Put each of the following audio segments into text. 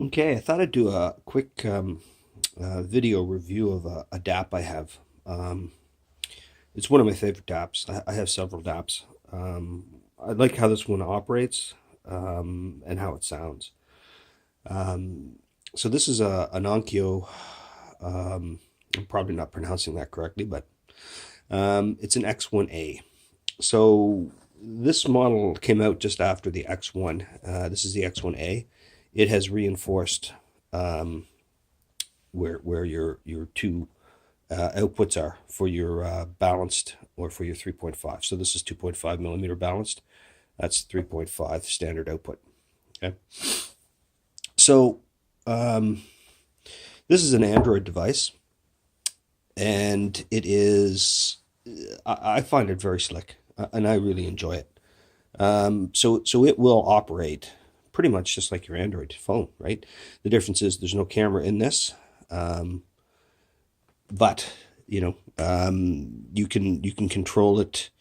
Okay, I thought I'd do a quick video review of a DAP I have. It's one of my favorite DAPs. I have several DAPs. I like how this one operates and how it sounds. Um, so this is an Onkyo. I'm probably not pronouncing that correctly, but it's an X1A. So this model came out just after the X1. This is the X1A. It has reinforced where your two outputs are for your balanced or for your 3.5. So this is 2.5 millimeter balanced. That's 3.5 standard output. Okay. So this is an Android device, and it is. I find it very slick, and I really enjoy it. So it will operate pretty much just like your Android phone, right? The difference is there's no camera in this. But you can control it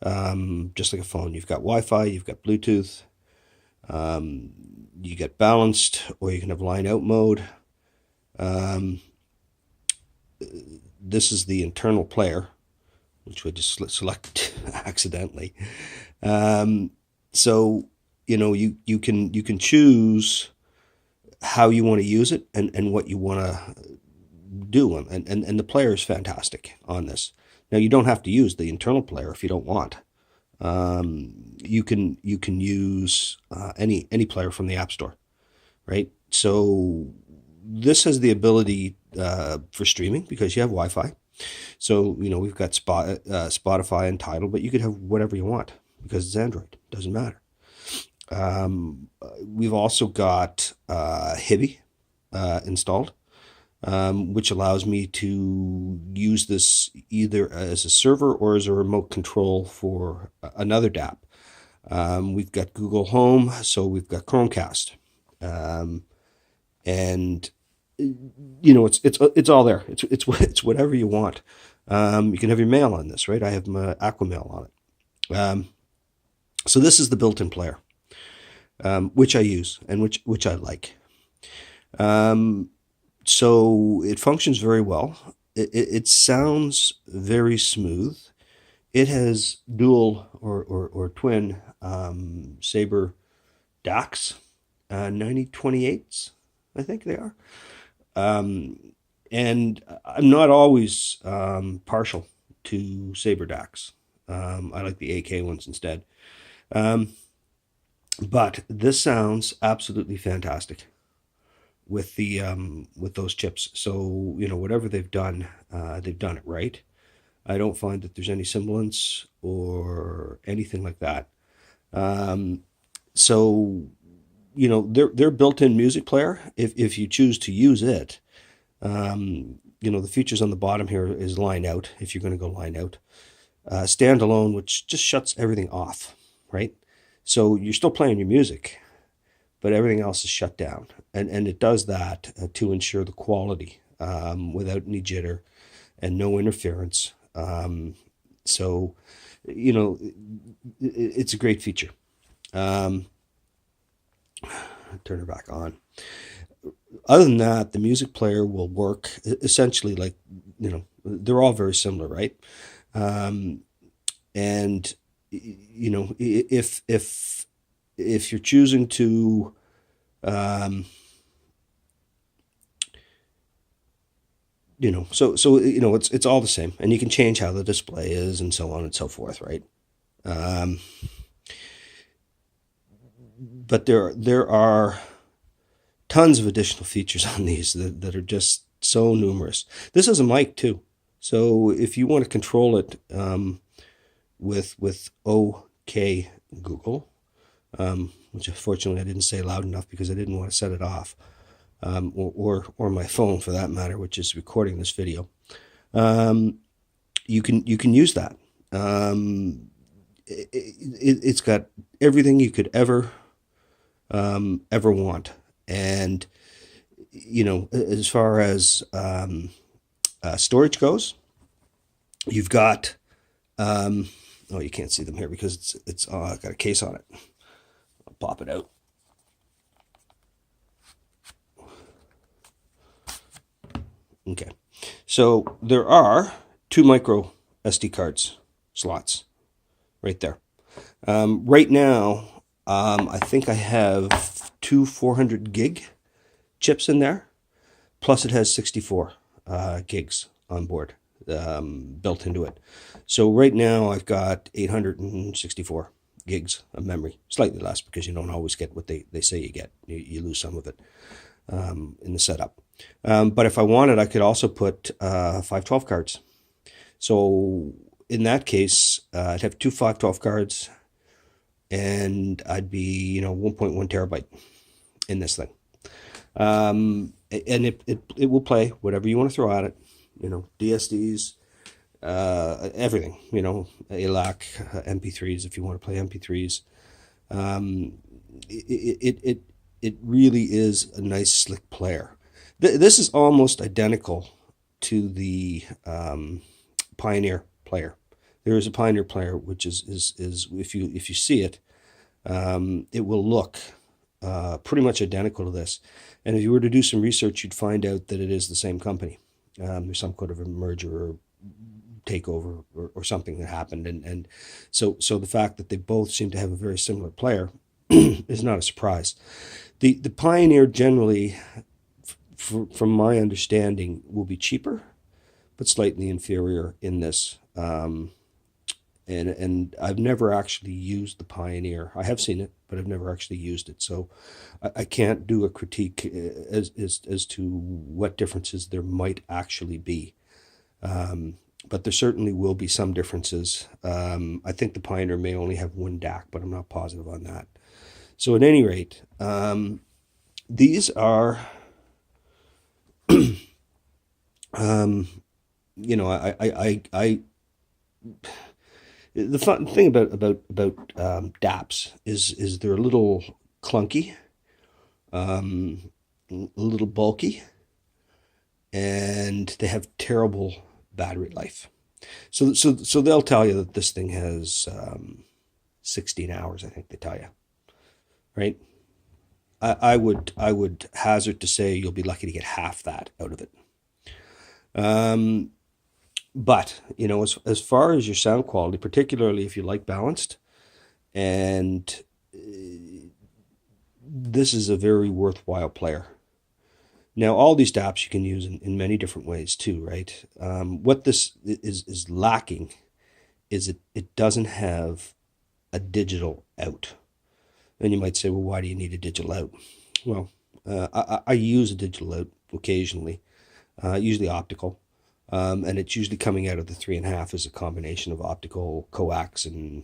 just like a phone. You've got Wi-Fi, you've got Bluetooth, you get balanced, or you can have line out mode. Um, this is the internal player, which we just selected accidentally. Um, so you can choose how you want to use it and what you want to do, and the player is fantastic on this. Now you don't have to use the internal player if you don't want. You can use any player from the App Store, right? So this has the ability for streaming because you have Wi-Fi. So we've got Spotify and Tidal, but you could have whatever you want because it's Android. Doesn't matter. We've also got Hibi installed, which allows me to use this either as a server or as a remote control for another DAP. We've got Google Home, so we've got Chromecast, and it's all there. It's whatever you want. You can have your mail on this, right? I have my Aquamail on it. So this is the built-in player, which I use and which I like. So it functions very well. It sounds very smooth. It has dual or twin Sabre DACs, 9028s, I think they are. And I'm not always partial to Sabre DACs. I like the AK ones instead. Um, but this sounds absolutely fantastic with those chips. So whatever they've done it right. I don't find that there's any semblance or anything like that. Um, so their built-in music player, if you choose to use it, the features on the bottom here is line out if you're going to go line out. Standalone, which just shuts everything off, right? So you're still playing your music, but everything else is shut down. And it does that to ensure the quality without any jitter and no interference. So, it's a great feature. Um, Turn it back on. Other than that, the music player will work essentially like, they're all very similar, right? Um, and, if you're choosing to, um, it's all the same, and you can change how the display is and so on and so forth, right? Um, but there are tons of additional features on these that are just so numerous. This is a mic too, so if you want to control it with OK Google, which unfortunately I didn't say loud enough because I didn't want to set it off, or my phone for that matter, which is recording this video. Um, you can use that. It's got everything you could ever want, and as far as storage goes, you've got oh, you can't see them here because it's got a case on it. I'll pop it out. Okay. So there are two micro SD cards slots right there. Right now, I think I have two 400 gig chips in there, plus it has 64 gigs on board built into it. So right now I've got 864 gigs of memory, slightly less because you don't always get what they say you get. You lose some of it in the setup. But if I wanted, I could also put 512 cards. So in that case, I'd have two 512 cards, and I'd be 1.1 terabyte in this thing. And it will play whatever you want to throw at it. DSDs, everything. ALAC, MP3s if you want to play MP3s. It really is a nice slick player. This is almost identical to the Pioneer player. There is a Pioneer player which is if you see it, it will look pretty much identical to this. And if you were to do some research, you'd find out that it is the same company. There's some kind of a merger or takeover or something that happened, and so the fact that they both seem to have a very similar player is not a surprise. The Pioneer generally, from my understanding, will be cheaper, but slightly inferior in this. And I've never actually used the Pioneer. I have seen it, but I've never actually used it. So I can't do a critique as to what differences there might actually be. But there certainly will be some differences. I think the Pioneer may only have one DAC, but I'm not positive on that. So at any rate, these are, the fun thing about DAPs is they're a little clunky, a little bulky, and they have terrible battery life. So they'll tell you that this thing has 16 hours. I think they tell you, right? I would hazard to say you'll be lucky to get half that out of it. But, as far as your sound quality, particularly if you like balanced, and this is a very worthwhile player. Now, all these DAPs you can use in many different ways too, right? What this is lacking is it doesn't have a digital out. And you might say, well, why do you need a digital out? Well, I use a digital out occasionally, usually optical. And it's usually coming out of the 3.5 as a combination of optical, coax, and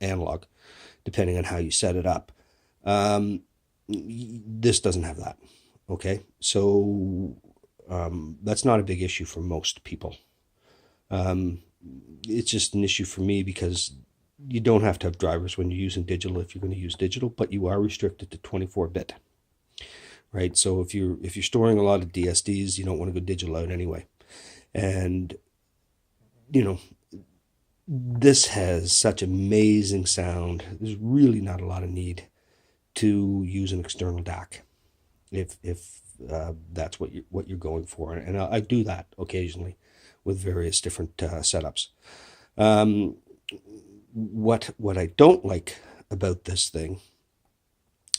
analog, depending on how you set it up. This doesn't have that. Okay, so that's not a big issue for most people. It's just an issue for me because you don't have to have drivers when you're using digital if you're going to use digital, but you are restricted to 24-bit. Right, so if you're storing a lot of DSDs, you don't want to go digital out anyway. And this has such amazing sound. There's really not a lot of need to use an external DAC if that's what you're going for. And I do that occasionally with various different setups. What I don't like about this thing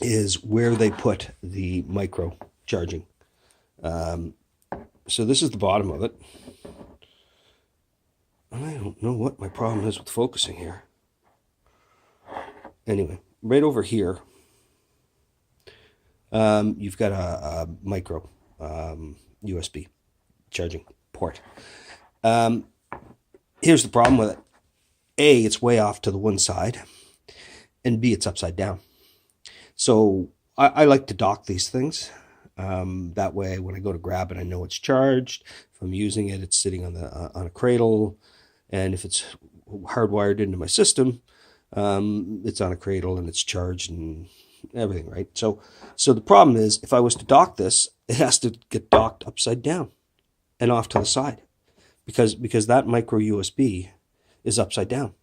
is where they put the micro charging. So this is the bottom of it. I don't know what my problem is with focusing here. Anyway, right over here, you've got a micro USB charging port. Here's the problem with it. A, it's way off to the one side, and B, it's upside down. So I like to dock these things. That way, when I go to grab it, I know it's charged. If I'm using it, it's sitting on a cradle, and if it's hardwired into my system, it's on a cradle and it's charged and everything, right? So the problem is, if I was to dock this, it has to get docked upside down and off to the side, because that micro USB is upside down.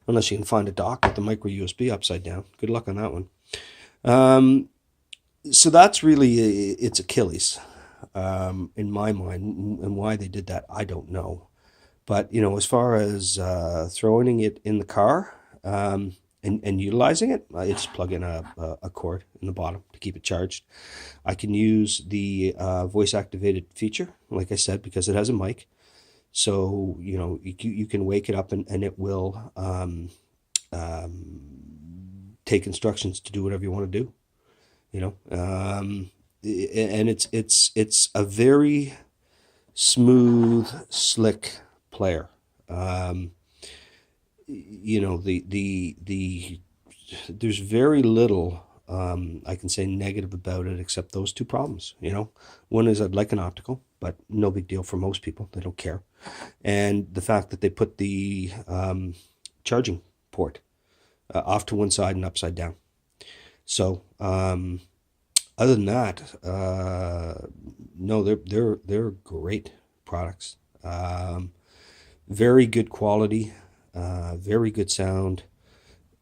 Unless you can find a dock with the micro USB upside down. Good luck on that one. So that's really its Achilles. in my mind, and why they did that, I don't know. But as far as throwing it in the car, and utilizing it, I just plug in a cord in the bottom to keep it charged. I can use the voice activated feature, like I said, because it has a mic. So you can wake it up, and it will take instructions to do whatever you want to do. And it's a very smooth, slick player. The there's very little I can say negative about it, except those two problems. One is I'd like an optical, but no big deal for most people. They don't care. And the fact that they put the charging port off to one side and upside down. So other than that, no, they're great products. Very good quality, very good sound.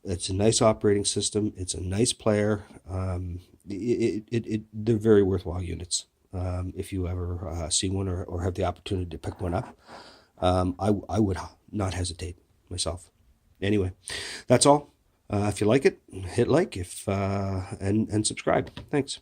It's a nice operating system. It's a nice player. They're very worthwhile units. If you ever see one or have the opportunity to pick one up, I would not hesitate myself. Anyway, that's all. If you like it, hit like, and subscribe. Thanks.